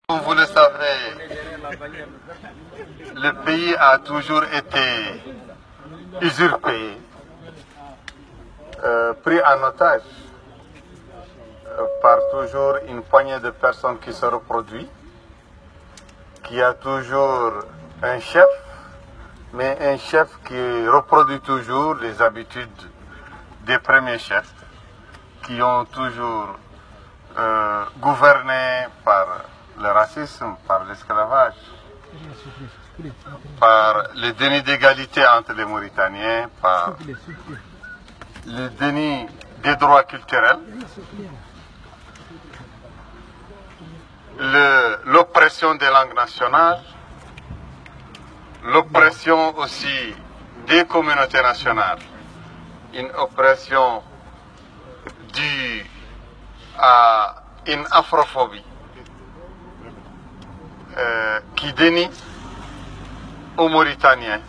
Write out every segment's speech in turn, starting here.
Comme vous le savez, le pays a toujours été usurpé, pris en otage par toujours une poignée de personnes qui se reproduit, qui a toujours un chef, mais un chef qui reproduit toujours les habitudes des premiers chefs, qui ont toujours gouverné par le racisme, par l'esclavage, par le déni d'égalité entre les Mauritaniens, par le déni des droits culturels, l'oppression des langues nationales, l'oppression aussi des communautés nationales, une oppression due à une afrophobie qui dénie aux Mauritaniens,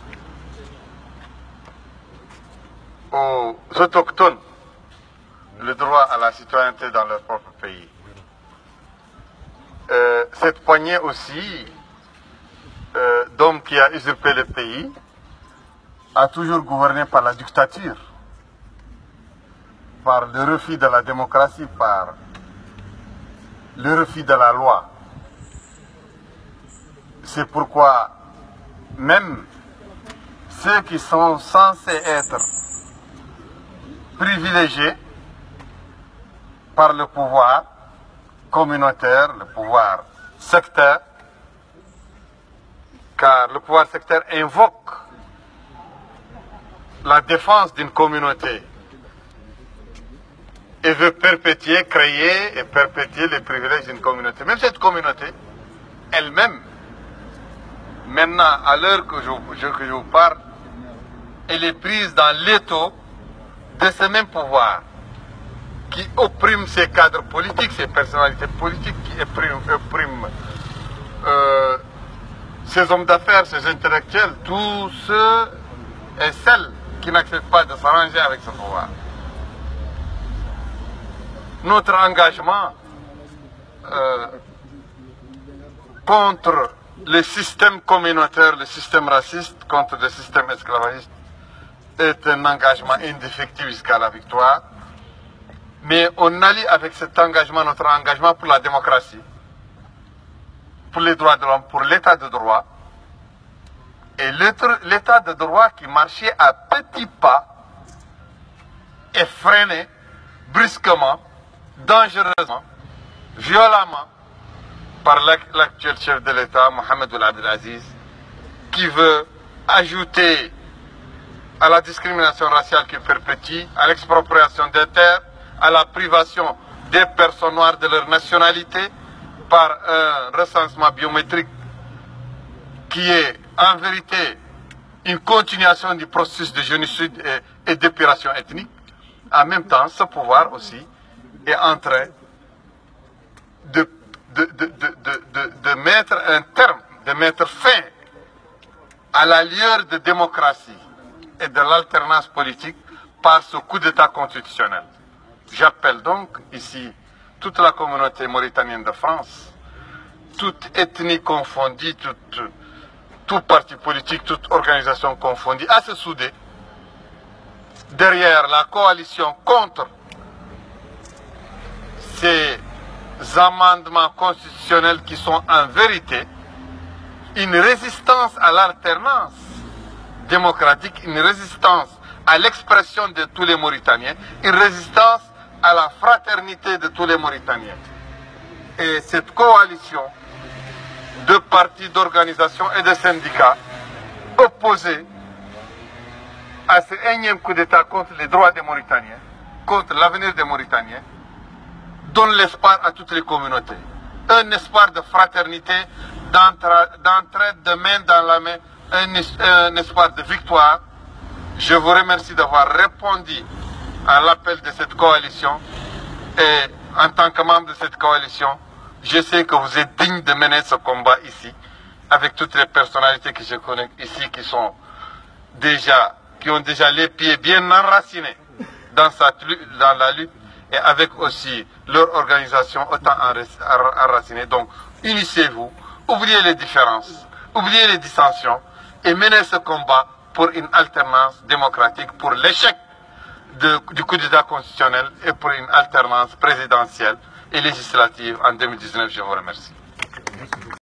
aux autochtones, le droit à la citoyenneté dans leur propre pays. Cette poignée aussi d'hommes qui a usurpé le pays a toujours gouverné par la dictature, par le refus de la démocratie, par le refus de la loi. C'est pourquoi même ceux qui sont censés être privilégiés par le pouvoir communautaire, le pouvoir sectaire, car le pouvoir sectaire invoque la défense d'une communauté et veut perpétuer, créer et perpétuer les privilèges d'une communauté. Même cette communauté, elle-même, maintenant, à l'heure que je vous parle, elle est prise dans l'étau de ce même pouvoir qui opprime ses cadres politiques, ses personnalités politiques, qui opprime ses hommes d'affaires, ses intellectuels, tous ceux et celles qui n'acceptent pas de s'arranger avec ce pouvoir. Notre engagement contre le système communautaire, le système raciste, contre le système esclavagiste est un engagement indéfectible jusqu'à la victoire. Mais on allie avec cet engagement notre engagement pour la démocratie, pour les droits de l'homme, pour l'état de droit. Et l'état de droit qui marchait à petits pas est freiné brusquement, dangereusement, violemment par l'actuel chef de l'État, Mohamed Ould Abdel Aziz, qui veut ajouter à la discrimination raciale qu'il perpétue, à l'expropriation des terres, à la privation des personnes noires de leur nationalité par un recensement biométrique qui est en vérité une continuation du processus de génocide et d'épuration ethnique. En même temps, ce pouvoir aussi est en train de mettre un terme, de mettre fin à la lueur de démocratie et de l'alternance politique par ce coup d'État constitutionnel. J'appelle donc ici toute la communauté mauritanienne de France, toute ethnie confondue, tout parti politique, toute organisation confondue, à se souder derrière la coalition contre ces amendements constitutionnels qui sont en vérité une résistance à l'alternance démocratique, une résistance à l'expression de tous les Mauritaniens, une résistance à la fraternité de tous les Mauritaniens. Et cette coalition de partis, d'organisations et de syndicats opposés à ce énième coup d'État contre les droits des Mauritaniens, contre l'avenir des Mauritaniens, donne l'espoir à toutes les communautés. Un espoir de fraternité, d'entraide de main dans la main, un espoir de victoire. Je vous remercie d'avoir répondu à l'appel de cette coalition et en tant que membre de cette coalition, je sais que vous êtes digne de mener ce combat ici avec toutes les personnalités que je connais ici qui ont déjà les pieds bien enracinés dans la lutte et avec aussi leur organisation autant enracinée. Donc, unissez-vous, oubliez les différences, oubliez les dissensions et menez ce combat pour une alternance démocratique, pour l'échec du coup d'État constitutionnel et pour une alternance présidentielle et législative en 2019. Je vous remercie.